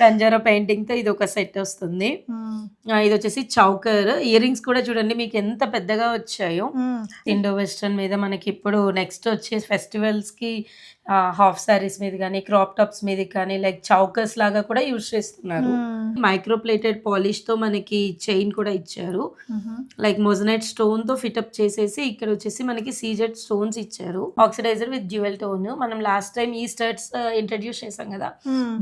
తంజారా painting తో ఇది ఒక సెట్ వస్తుంది. ఇది వచ్చేసి చౌకర్. ఇయర్ రింగ్స్ కూడా చూడండి మీకు ఎంత పెద్దగా వచ్చాయో. ఇండో వెస్టర్న్ మీద మనకి ఇప్పుడు నెక్స్ట్ వచ్చే ఫెస్టివల్స్ కి హాఫ్ సారీస్ మీద కానీ క్రాప్ టాప్స్ మీద కానీ లైక్ చౌకర్స్ లాగా కూడా యూజ్ చేస్తున్నారు. మైక్రో ప్లేటెడ్ పాలిష్ తో మనకి చైన్ కూడా ఇచ్చారు. లైక్ మొజనైట్ స్టోన్ తో ఫిటప్ చేసేసి ఇక్కడ వచ్చేసి మనకి సీజెడ్ స్టోన్స్ ఇచ్చారు. Oxidiser with dual tone. మనం లాస్ట్ టైం ఈ స్టర్ట్స్ ఇంట్రడ్యూస్ చేసాం కదా,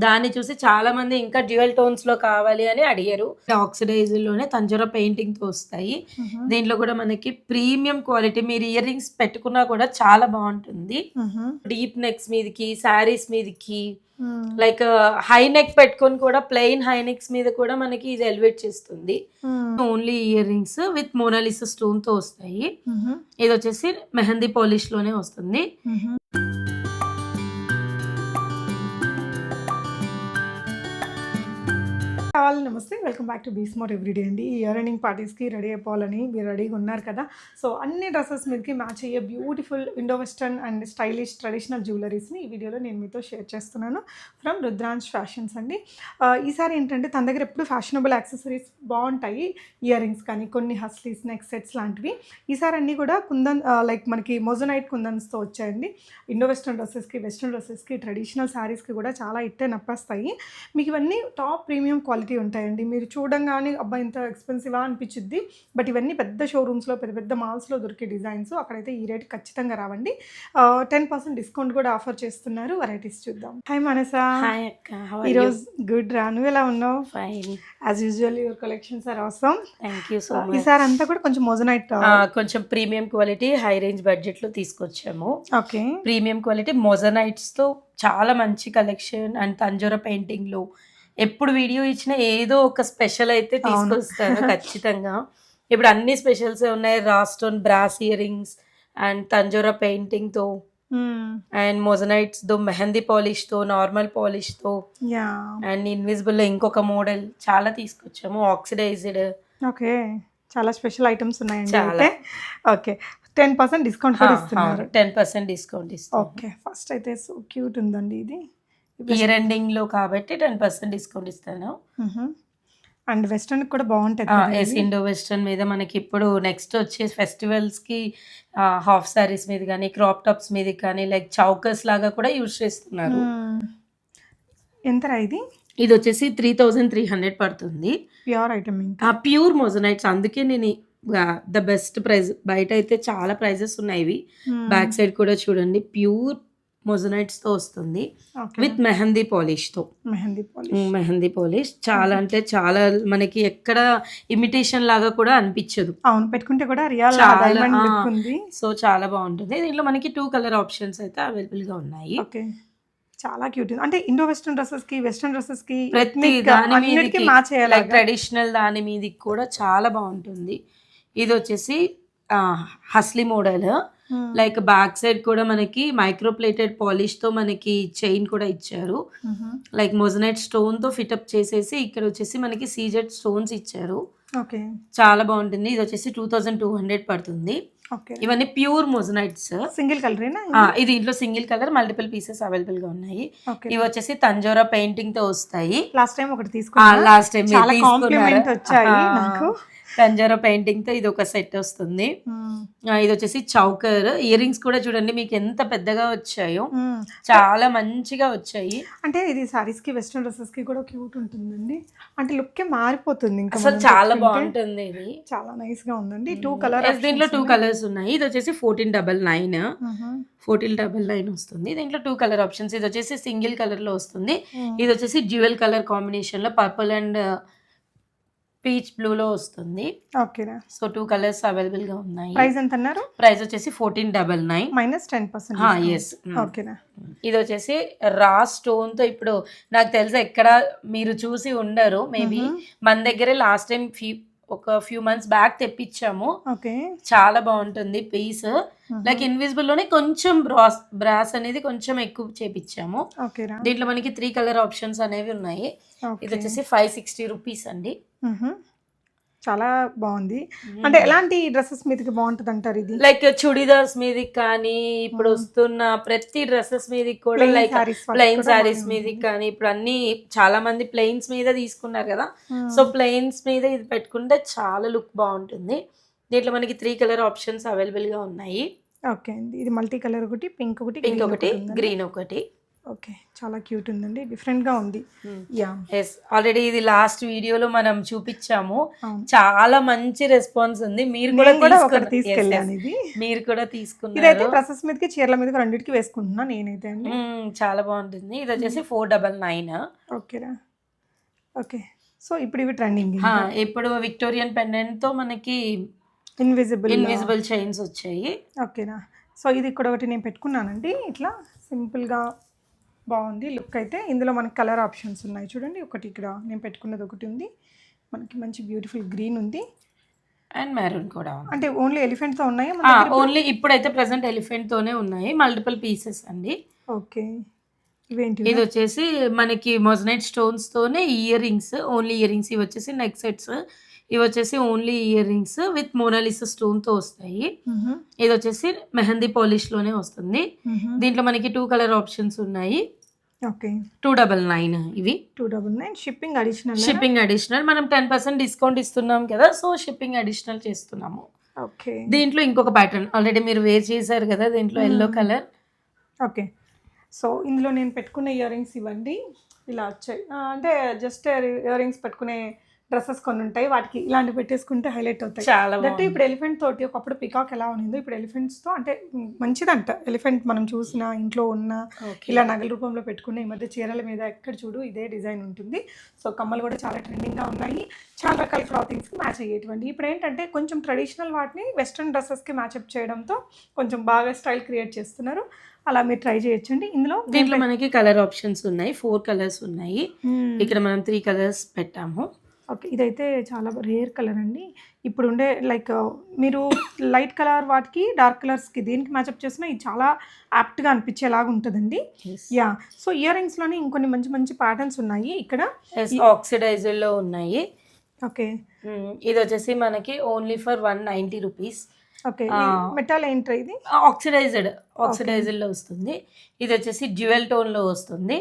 దాన్ని చూసి చాలా మంది ఇంకా డ్యూయల్ టోన్స్ లో కావాలి అని అడిగారు. ఆక్సిడైజర్ లోనే తంజారా పెయింటింగ్ తో వస్తాయి. దీంట్లో కూడా మనకి ప్రీమియం క్వాలిటీ. మీరు ఇయర్ రింగ్స్ పెట్టుకున్నా కూడా చాలా బాగుంటుంది. డీప్ నెక్స్ మీదకి శారీస్ మీదకి లైక్ హై నెక్ పెట్టుకొని కూడా ప్లెయిన్ హై నెక్స్ మీద కూడా మనకి ఇది ఎలివేట్ చేస్తుంది. Only earrings with Monalisa stone తో వస్తాయి. ఇది వచ్చేసి మెహందీ పాలిష్ లోనే వస్తుంది. హాయ్ నమస్తే, welcome back to be smart everyday అండి. ఈ ఇయర్ ఎండింగ్ పార్టీస్కి రెడీ అయిపోవాలని మీరు రెడీగా ఉన్నారు కదా. సో అన్ని డ్రెస్సెస్ మీదకి మ్యాచ్ అయ్యే beautiful Indo western and stylish traditional జ్యువెలరీస్ని ఈ వీడియోలో నేను మీతో షేర్ చేస్తున్నాను ఫ్రమ్ రుద్రాంశ్ ఫ్యాషన్స్ అండి. ఈసారి ఏంటంటే తన దగ్గర ఎప్పుడు ఫ్యాషనబుల్ యాక్సెసరీస్ బాగుంటాయి. ఇయర్ రింగ్స్ కానీ కొన్ని హస్లీస్ నెక్ సెట్స్ లాంటివి. ఈసారి అన్నీ కూడా కుందన్ లైక్ మనకి మొజనైట్ కుందన్స్తో వచ్చాయండి. ఇండో వెస్టర్న్ డ్రెస్సెస్కి వెస్టర్న్ డ్రెస్సెస్కి ట్రెడిషనల్ శారీస్కి కూడా చాలా ఇట్టే నప్పేస్తాయి. మీకు ఇవన్నీ టాప్ ప్రీమియం క్వాలిటీ ఉంటాయండి. మీరు చూడంగానే అబ్బా ఇంత ఎక్స్పెన్సివా అనిపించింది. బట్ ఇవన్నీ పెద్ద షోరూమ్స్లో పెద్ద పెద్ద మాల్స్లో దొరికే డిజైన్స్. అక్కడైతే ఈ రేట్ ఖచ్చితంగా రావండి. 10% డిస్కౌంట్ కూడా ఆఫర్ చేస్తున్నారు. వెరైటీస్ చూద్దాం. హాయ్ మనసా. హాయ్ అక్క, ఈరోజు గుడ్ రా, నువ్వు ఎలా ఉన్నావు? Fine. As usual your collections are awesome. Thank you so much. ఈసారి అంతా కూడా కొంచెం మొజనైట్ కొంచెం premium quality high range budget లో తీసుకొచ్చాము. ఓకే, ప్రీమియం క్వాలిటీ మొజనైట్స్ తో చాలా మంచి కలెక్షన్. అండ్ తంజోరా పెయింటింగ్ లో ఎప్పుడు వీడియో ఇచ్చినా ఏదో ఒక స్పెషల్ అయితే తీసుకొస్తాను ఖచ్చితంగా. ఇప్పుడు అన్ని స్పెషల్స్ ఉన్నాయి. రాస్టోన్ బ్రాస్ ఇయర్ రింగ్స్ అండ్ తంజోరా పెయింటింగ్ తో అండ్ మొజనైట్స్ తో మెహందీ పాలిష్ తో నార్మల్ పాలిష్ తో అండ్ ఇన్విజిబుల్ లో ఇంకొక మోడల్ చాలా తీసుకొచ్చాము. ఆక్సిడైజ్డ్. ఓకే, చాలా స్పెషల్ ఐటమ్స్ ఉన్నాయండి. అయితే ఓకే, 10% డిస్కౌంట్ కూడా ఇస్తున్నారు. 10% డిస్కౌంట్ ఇస్తాం. ఓకే, ఫస్ట్ అయితే సో క్యూట్ ఉందండి ఇది. ఇయర్ ఎండింగ్ లో కాబట్టి 10% డిస్కౌంట్ ఇస్తాను. అండ్ వెస్టర్న్ కూడా బాగుంటుంది. ఇండో వెస్టర్న్ మీద మనకి ఇప్పుడు నెక్స్ట్ వచ్చే ఫెస్టివల్స్ కి హాఫ్ సారీస్ మీద కానీ క్రాప్ టాప్స్ మీద కానీ లైక్ చౌకర్స్ లాగా కూడా యూజ్ చేస్తున్నారు. ఎంతరా ఇది? ఇది వచ్చేసి 3300 పడుతుంది. Pure item, pure మొజనైట్స్. అందుకే నేను ద బెస్ట్ ప్రైస్. బయట అయితే చాలా ప్రైజెస్ ఉన్నాయి. ఇవి బ్యాక్ సైడ్ కూడా చూడండి, ప్యూర్ మొజనైట్స్ తో వస్తుంది విత్ మెహందీ పాలిష్ తో. మెహందీ పాలిష్ చాలా అంటే చాలా మనకి ఎక్కడ ఇమిటేషన్ లాగా కూడా అనిపించదు. అవును, పెట్టుకుంటే కూడా రియల్ ఉంది. సో చాలా బాగుంటుంది. దీంట్లో మనకి 2 కలర్ ఆప్షన్స్ అయితే అవైలబుల్ గా ఉన్నాయి. ఓకే, చాలా క్యూట్. అంటే ఇండో వెస్టర్న్ డ్రెస్సెస్ కి వెస్టర్న్ డ్రెస్సెస్ కి ప్రతి దాని మీదకి లైక్ ట్రెడిషనల్ దాని మీదకి కూడా చాలా బాగుంటుంది. ఇది వచ్చేసి హస్లీ మోడల్. లైక్ బ్యాక్ సైడ్ కూడా మనకి మైక్రో ప్లేటెడ్ పాలిష్ తో మనకి చైన్ కూడా ఇచ్చారు. లైక్ మొజనైట్ స్టోన్ తో ఫిటప్ చేసేసి ఇక్కడ వచ్చేసి మనకి సీజెడ్ స్టోన్స్ ఇచ్చారు. ఓకే, చాలా బాగుంటుంది. ఇది వచ్చేసి 2200 పడుతుంది. ఇవన్నీ ప్యూర్ మొజనైట్స్. Single colour. ఇది ఇంట్లో single colour, multiple pieces available గా ఉన్నాయి. ఇవి వచ్చేసి తంజోరా పెయింటింగ్ తో వస్తాయి. లాస్ట్ టైం ఒకటి తీసుకున్నాను. లాస్ట్ టైం వచ్చాయి నాకు. తంజారా పెయింటింగ్ తో ఇది ఒక సెట్ వస్తుంది. ఇది వచ్చేసి చౌకర్. ఇయర్ రింగ్స్ కూడా చూడండి మీకు ఎంత పెద్దగా వచ్చాయో. చాలా మంచిగా వచ్చాయి. అంటే ఇది సారీస్ కి వెస్టర్న్ డ్రెస్సెస్ కి కూడా క్యూట్ ఉంటుందండి. అంటే లుక్ మారిపోతుంది. ఇంకా అసలు చాలా బాగుంటుంది. ఇది చాలా నైస్ గా ఉందండి. 2 కలర్. దీంట్లో 2 కలర్స్ ఉన్నాయి. ఇది వచ్చేసి 1499 వస్తుంది. దీంట్లో 2 కలర్ ఆప్షన్స్. ఇది వచ్చేసి సింగిల్ కలర్ లో వస్తుంది. ఇది వచ్చేసి డ్యూయల్ కలర్ కాంబినేషన్ లో పర్పుల్ అండ్ పీచ్ బ్లూ లో వస్తుంది. ఓకే, సో 2 కలర్స్ అవైలబుల్ గా ఉన్నాయి. ప్రైస్ ఎంత అన్నారు? ప్రైస్ వచ్చేసి 1499 మైనస్ 10%. ఎస్. ఓకేనా. ఇది వచ్చేసి రా స్టోన్ తో. ఇప్పుడు నాకు తెలిసి ఎక్కడ మీరు చూసి ఉండరు మేబీ. మన దగ్గరే లాస్ట్ టైం ఒక ఫ్యూ మంత్స్ బ్యాక్ తెప్పించాము. ఓకే, చాలా బాగుంటుంది పీస్. లైక్ ఇన్విజిబుల్ లోనే కొంచెం బ్రాస్ అనేది కొంచెం ఎక్కువ చేపించాము. దీంట్లో మనకి 3 కలర్ ఆప్షన్స్ అనేవి ఉన్నాయి. ఇది వచ్చేసి 560 రూపీస్ అండి. చాలా బాగుంది. అంటే ఎలాంటి డ్రెస్సెస్ మీదకి బాగుంటుంది అంటారు ఇది? లైక్ చుడిదార్స్ మీదకి కానీ ఇప్పుడు వస్తున్న ప్రతి డ్రెస్సెస్ మీదకి కూడా Plain లైక్ sarees వాళ్ళకి ప్లెయిన్ కూడా సారీస్ బాగానే మీదకి కానీ ఇప్పుడు అన్ని చాలా మంది ప్లెయిన్స్ మీద తీసుకున్నారు కదా. సో ప్లెయిన్స్ మీద ఇది పెట్టుకుంటే చాలా లుక్ బాగుంటుంది. దీంట్లో మనకి 3 కలర్ ఆప్షన్స్ అవైలబుల్ గా ఉన్నాయి. ఓకే అండి. ఇది మల్టీ కలర్ ఒకటి, పింక్ ఒకటి, పింక్ green ఒకటి, ఉందండి. గ్రీన్ ఒకటి. ఓకే, చాలా క్యూట్ ఉందండి, డిఫరెంట్ గా ఉంది. యా, ఎస్, ఆల్రెడీ ఇది లాస్ట్ వీడియోలో మనం చూపించాము. అవును. చాలా మంచి రెస్పాన్స్ ఉంది. మీరు కూడా నేను కూడా ఒకటి తీసుకున్నారు. Yes, yes. తీసుకెళ్ళాను ఇది. మీరు కూడా ఇదైతే తీసుకున్నారు. డ్రెస్సెస్ మీదకి, చీరల మీదకి రెండింటికి వేసుకుంటున్నా నేనైతే అండి. చాలా బాగుంటుంది. ఇది వచ్చేసి 499. ఓకేరా. ఓకే, సో ఇప్పుడు ఇవి ట్రెండింగ్. ఇప్పుడు విక్టోరియన్ పెండెంట్ తో మనకి ఇన్విజిబుల్ చైన్స్ వచ్చాయి. ఓకేనా. సో ఇది ఇక్కడ ఒకటి నేను పెట్టుకున్నానండి, ఇట్లా సింపుల్గా బాగుంది లుక్ అయితే. ఇందులో మనకి కలర్ ఆప్షన్స్ ఉన్నాయి చూడండి. ఒకటి ఇక్కడ నేను పెట్టుకున్నది ఒకటి ఉంది, మనకి మంచి బ్యూటిఫుల్ గ్రీన్ ఉంది అండ్ మెరూన్ కూడా ఉంది. అంటే ఓన్లీ ఎలిఫెంట్తో ఉన్నాయా? ఓన్లీ ఇప్పుడైతే ప్రెసెంట్ ఎలిఫెంట్ తోనే ఉన్నాయి, మల్టిపుల్ పీసెస్ అండి. ఓకే, ఇవేంటి? ఇది వచ్చేసి మనకి మొజనైట్ స్టోన్స్ తోనే earrings, only earrings. ఇవి వచ్చేసి నెక్ సెట్స్. ఇవి వచ్చేసి only earrings with Monalisa stone తో వస్తాయి. ఇది వచ్చేసి మెహందీ పాలిష్ లోనే వస్తుంది. దీంట్లో మనకి 2 కలర్ ఆప్షన్స్ ఉన్నాయి. ఓకే, 299 ఇవి. 299 షిప్పింగ్ అడిషనల్. Shipping additional. మనం 10% డిస్కౌంట్ ఇస్తున్నాం కదా, సో షిప్పింగ్ అడిషనల్ చేస్తున్నాము. ఓకే, దీంట్లో ఇంకొక ప్యాటర్న్ ఆల్రెడీ మీరు వేర్ చేశారు కదా, దీంట్లో ఎల్లో కలర్. ఓకే, సో ఇందులో నేను పెట్టుకున్న ఇయర్ రింగ్స్ ఇవ్వండి, ఇలా వచ్చాయి. అంటే జస్ట్ ఇయర్ రింగ్స్ పెట్టుకునే డ్రెస్సెస్ కొన్ని ఉంటాయి, వాటికి ఇలాంటివి పెట్టేసుకుంటే హైలైట్ అవుతాయి. చాలా దట్టు ఇప్పుడు ఎలిఫెంట్ తోటి, ఒకప్పుడు పికాక్ ఎలా ఉందో ఇప్పుడు ఎలిఫెంట్స్ తో, అంటే మంచిదంట ఎలిఫెంట్. మనం చూసిన ఇంట్లో ఉన్న ఇలా నగల రూపంలో పెట్టుకున్న ఈ మధ్య చీరల మీద ఎక్కడ చూడు ఇదే డిజైన్ ఉంటుంది. సో కమ్మలు కూడా చాలా ట్రెండింగ్గా ఉన్నాయి, చాలా రకాల క్లాతింగ్స్కి మ్యాచ్ అయ్యేటువంటి. ఇప్పుడు ఏంటంటే కొంచెం ట్రెడిషనల్ వాటిని వెస్ట్రన్ డ్రెస్సెస్కి మ్యాచ్అప్ చేయడంతో కొంచెం బాగా స్టైల్ క్రియేట్ చేస్తున్నారు. అలా మీరు ట్రై చేయొచ్చండి. దీంట్లో మనకి కలర్ ఆప్షన్స్ ఉన్నాయి, 4 కలర్స్ ఉన్నాయి. ఇక్కడ మనం 3 కలర్స్ పెట్టాము. ఓకే, ఇదైతే చాలా రేర్ కలర్ అండి. ఇప్పుడు ఉండే లైక్ మీరు లైట్ కలర్ వాటికి డార్క్ కలర్స్కి దేనికి మ్యాచ్అప్ చేసినా ఇది చాలా యాప్ట్గా అనిపించేలాగా ఉంటుందండి. యా, సో ఇయర్ రింగ్స్లోనే ఇంకొన్ని మంచి మంచి ప్యాటర్న్స్ ఉన్నాయి ఇక్కడ. ఆక్సిడైజర్లో ఉన్నాయి. ఓకే, ఇది వచ్చేసి మనకి only for 190 rupees. Okay, metal ఏంట్రా ఇది? ఆక్సిడైజర్ లో వస్తుంది. ఇది వచ్చేసి డ్యూయల్ టోన్ లో వస్తుంది.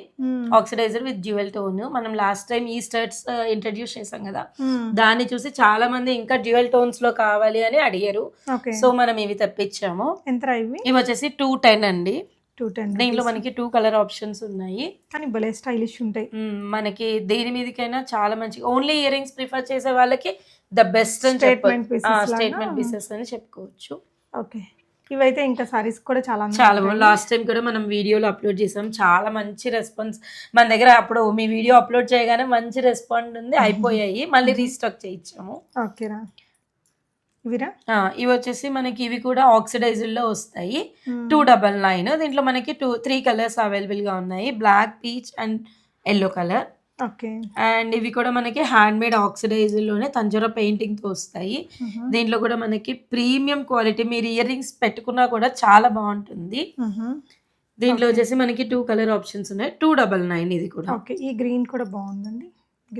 Oxidiser with dual tone. మనం లాస్ట్ టైం ఈ స్టర్ట్స్ ఇంట్రడ్యూస్ చేసాం కదా, దాన్ని చూసి చాలా మంది ఇంకా డ్యూయల్ టోన్స్ లో కావాలి అని అడిగారు. సో మనం ఇవి తెప్పించాము. ఎంత ఇవి? ఇవి వచ్చేసి 210 అండి. 210. దీంట్లో మనకి 2 కలర్ ఆప్షన్స్ ఉన్నాయి, కానీ భలే స్టైలిష్ ఉంటాయి. మనకి దేని మీదకైనా చాలా మంచి. ఓన్లీ ఇయర్ రింగ్స్ ప్రిఫర్ చేసే వాళ్ళకి ద బెస్ట్ స్టేట్మెంట్ పీసెస్ అని చెప్పుకోవచ్చు. ఓకే, ఇవైతే ఇంకా సారీస్ కూడా చాలా లాస్ట్ టైం కూడా మనం వీడియోలో అప్లోడ్ చేసాం, చాలా మంచి రెస్పాన్స్ మన దగ్గర. అప్పుడు మీ వీడియో అప్లోడ్ చేయగానే మంచి రెస్పాన్స్ ఉంది, అయిపోయాయి, మళ్ళీ రీస్టాక్ చేయించాము. ఓకేరా. ఇవిరా? ఇవి వచ్చేసి మనకి ఇవి కూడా ఆక్సిడైజర్ లో వస్తాయి. 299. దీంట్లో మనకి 3 కలర్స్ అవైలబుల్ గా ఉన్నాయి, black, peach and yellow colour. Okay, and ఇవి కూడా మనకి హ్యాండ్ మేడ్ ఆక్సిడైజర్ లోనే తంజోరా పెయింటింగ్ తో వస్తాయి. దీంట్లో కూడా మనకి ప్రీమియం క్వాలిటీ. మీరు ఇయర్ రింగ్స్ పెట్టుకున్నా కూడా చాలా బాగుంటుంది. దీంట్లో వచ్చేసి మనకి 2 కలర్ ఆప్షన్స్ ఉన్నాయి, 299 ఇది కూడా. ఓకే, ఈ గ్రీన్ కూడా బాగుందండి.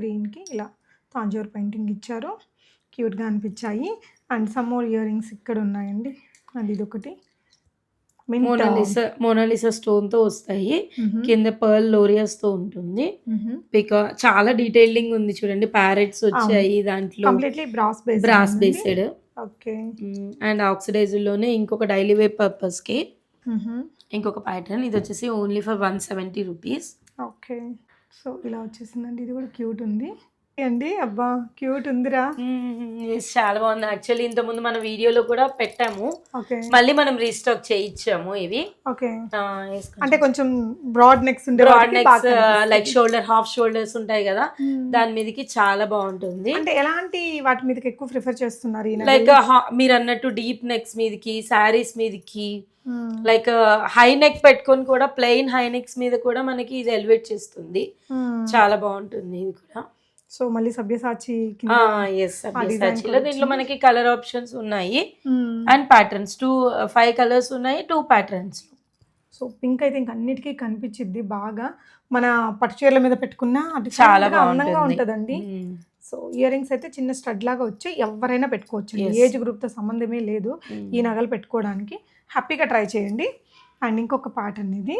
గ్రీన్ కి ఇలా తాంజోర్ పెయింటింగ్ ఇచ్చారు, క్యూట్ గా అనిపించాయి. And some more ear rings ఇక్కడ ఉన్నాయండి. అండ్ ఇది ఒకటి మోనాలిసా స్టోన్ తో వస్తాయి, కింద పర్ల్ లోరియాస్ తో ఉంటుంది. చాలా డీటెయిలింగ్ ఉంది చూడండి, ప్యారెట్స్ వచ్చాయి దాంట్లో, completely brass based. Okay, and oxidiser లోనే ఇంకొక డైలీ వేర్ పర్పస్ కి ఇంకొక ప్యాటర్న్. ఇది వచ్చేసి only for 170 rupees. Okay, so ఇలా వచ్చేసిందండి. ఇది కూడా క్యూట్ ఉంది అండి. అబ్బా క్యూట్ ఉందిరా. చాలా బాగుంది. యాక్చువల్లీ ఇంత ముందు మన వీడియోలో కూడా పెట్టాము, మళ్ళీ మనం రీస్టాక్ చేయించాము ఇవి. ఓకే, అంటే కొంచెం బ్రాడ్ నెక్స్ ఉండే, broad necks like shoulder, half shoulders ఉంటాయి కదా, దాని మీదకి చాలా బాగుంటుంది. అంటే ఎలాంటి వాటి మీదకి ఎక్కువ ప్రిఫర్ చేస్తున్నారు? లైక్ మీరు అన్నట్టు డీప్ నెక్స్ మీదకి, శారీస్ మీదకి, లైక్ హై నెక్ పెట్టుకొని కూడా, ప్లెయిన్ హై నెక్స్ మీద కూడా మనకి ఇది ఎలివేట్ చేస్తుంది, చాలా బాగుంటుంది ఇది కూడా. సో మళ్ళీ సభ్యసాచి సభ్యసాచిలో దీంట్లో మనకి కలర్ ఆప్షన్స్ ఉన్నాయి అండ్ ప్యాటర్న్స్ 5 కలర్స్ ఉన్నాయి, 2 ప్యాటర్న్స్. సో పింక్ అయితే ఇంకా అన్నిటికీ కనిపించిద్ది బాగా, మన పట్టు చీరల మీద పెట్టుకున్నా అది చాలా అందంగా ఉంటుందండి. సో ఇయర్ రింగ్స్ అయితే చిన్న స్టడ్ లాగా వచ్చి ఎవరైనా పెట్టుకోవచ్చు, Yes. ఏజ్ గ్రూప్తో సంబంధమే లేదు ఈ నగలు పెట్టుకోవడానికి. హ్యాపీగా ట్రై చేయండి. అండ్ ఇంకొక పార్ట్ అనేది,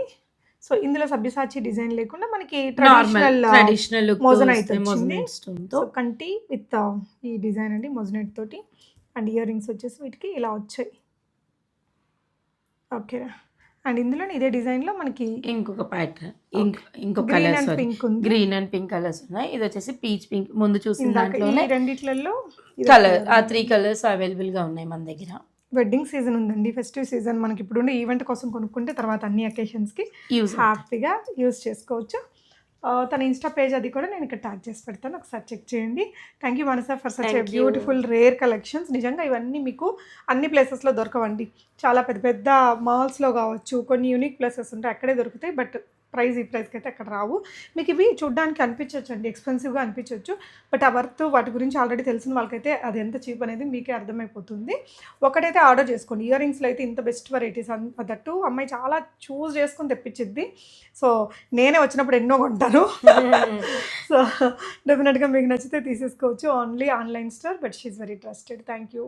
సో ఇందులో సబ్యసాచి డిజైన్ లేకుండా మనకి ట్రెడిషనల్ మోజనైట్ వచ్చింది. సో కంటి విత్ ఈ డిజైన్ అండి మోజనైట్ తోటి. అండ్ ఇయర్ రింగ్స్ వచ్చేసి వీటికి ఇలా వచ్చాయి. ఓకే, అండ్ ఇందులో ఇదే డిజైన్లో మనకి ఇంకొక ప్యాటర్న్, ఇంకొక గ్రీన్ కలర్స్ అండ్ పింక్ ఉంది. గ్రీన్ అండ్ పింక్ కలర్స్ ఉన్నాయి. ఇది వచ్చేసి పీచ్ పింక్, ముందు చూసిన ఇందాక దాంట్లోనే ఈ రెండిట్లలో కలర్, ఆ 3 కలర్స్ అవైలబుల్ గా ఉన్నాయి మన దగ్గర. వెడ్డింగ్ సీజన్ ఉందండి, ఫెస్టివ్ సీజన్. మనకి ఇప్పుడుండే ఈవెంట్ కోసం కొనుక్కుంటే తర్వాత అన్ని అకేషన్స్కి యూజ్ హ్యాపీగా యూజ్ చేసుకోవచ్చు. తన ఇన్స్టా పేజ్ అది కూడా నేను ఇక్కడ ట్యాగ్ చేసి పెడతాను, ఒకసారి చెక్ చేయండి. Thank you Manasa for such a beautiful rare collections. నిజంగా ఇవన్నీ మీకు అన్ని ప్లేసెస్లో దొరకవండి, చాలా పెద్ద పెద్ద మాల్స్లో కావచ్చు, కొన్ని యూనిక్ ప్లేసెస్ ఉంటాయి అక్కడే దొరుకుతాయి. బట్ ఈ ప్రైస్కి అయితే అక్కడ రావు. మీకు ఇవి చూడడానికి అనిపించవచ్చు అండి, ఎక్స్పెన్సివ్గా అనిపించవచ్చు, బట్ ఆ వర్త్ వాటి గురించి ఆల్రెడీ తెలిసిన వాళ్ళకైతే అది ఎంత చీప్ అనేది మీకే అర్థమైపోతుంది. ఒకటైతే ఆర్డర్ చేసుకోండి. ఇయర్ రింగ్స్లో అయితే ఇంత బెస్ట్ వెరైటీస్ దట్టు అమ్మాయి చాలా చూస్ చేసుకొని తెప్పించిద్ది. సో నేనే వచ్చినప్పుడు ఎన్నో కొంటాను. సో డెఫినెట్గా మీకు నచ్చితే తీసేసుకోవచ్చు. Only online store, but she very trusted. Thank you.